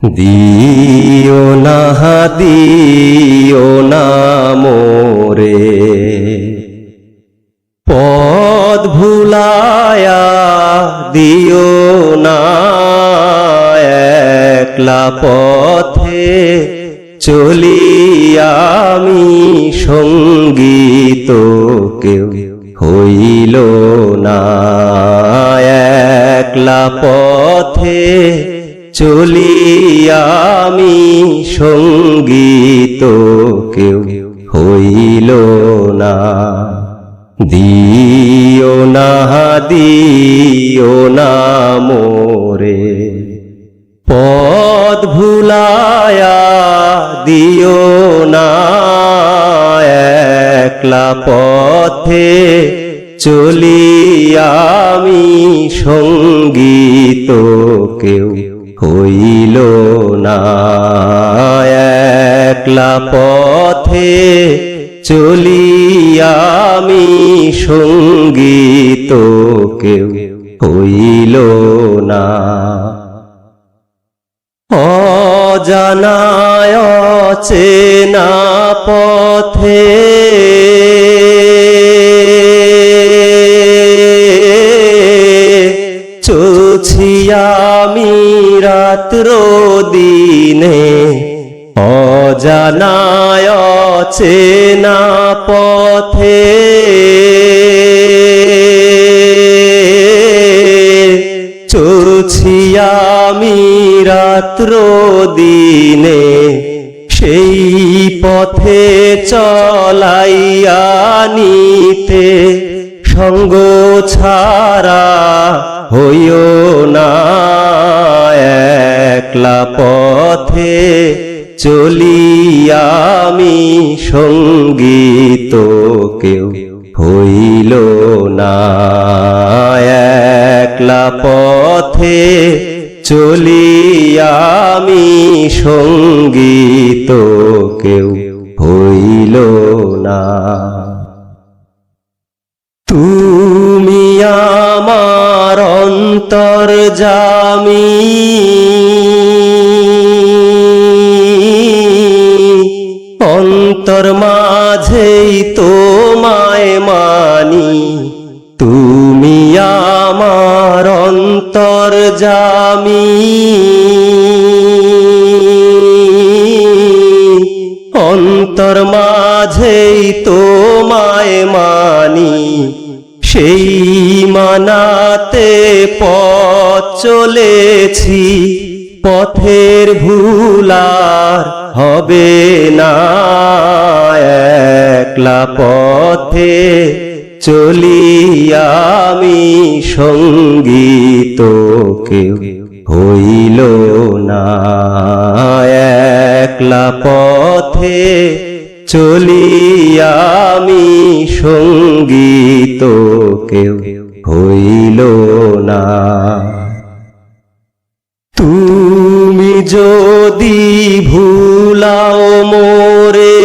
দিও না মোরে পথ ভুলায়া দিও না একলা পথে চলি আমি সঙ্গীত কেউ হইল না একলা পথে চলি আমি সঙ্গীত কেউ হইল না দিও না মোরে পথ ভুলায়া দিও না একলা পথে চলি আমি সঙ্গীত কেউ হইল না একলা পথে চলি আমি সঙ্গীত কেউ হইল না অজানায় অচেনা পথে চলছি আমি রাত্র দিনে অজানায় অচেনা পথে চলছি আমি রাত্র দিনে সেই পথে চলাইয়া নিতে সঙ্গ ছাড়া হইও না একলা পথে চলি আমি সঙ্গীত কেউ হইল না একলা পথে চলি আমি সঙ্গীত কেউ হইল না তুমি আমার অন্তর্যামী অন্তর মাঝেই তোমায় মানি তুমি আমার অন্তর্যামী অন্তর মাঝেই তোমায় মানি সেই মানাতে পথ চলেছি পথের ভুলার হবে না একলা পথে চলি আমি সঙ্গীত কেউ হইল না একলা পথে চলি আমি সঙ্গীত কেউ হইল না তুমি যদি ভুলাও মোরে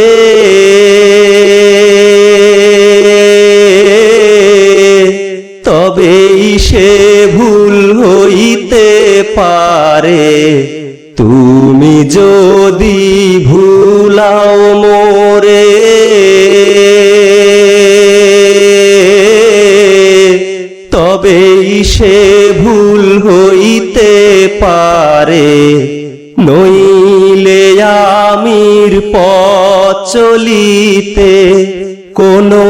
তবেই সে ভুল হইতে পারে তুমি যদি ভুলাও মোরে তবেই সে ভুল হইতে পারে নইলে আমির পথ চলিতে কোনো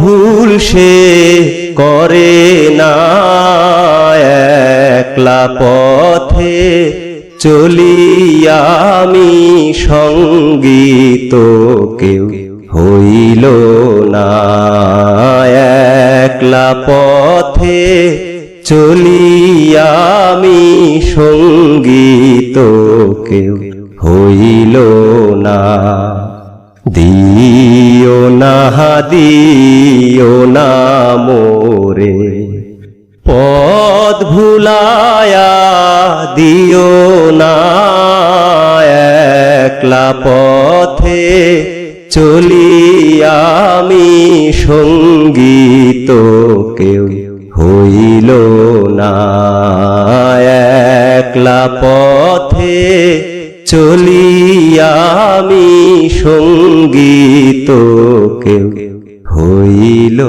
ভুল সে করে না একলা পথে চলি আমি সঙ্গীত কেউ হইল না একলা পথে চলি আমি সঙ্গীত কেউ হইল না দিও না মোরে পথ ভুলায়া দিও না একলা পথে চলি আমি সঙ্গীত কেউ হইল না একলা পথে চলিয়া আমি সঙ্গী তো কেউ হইল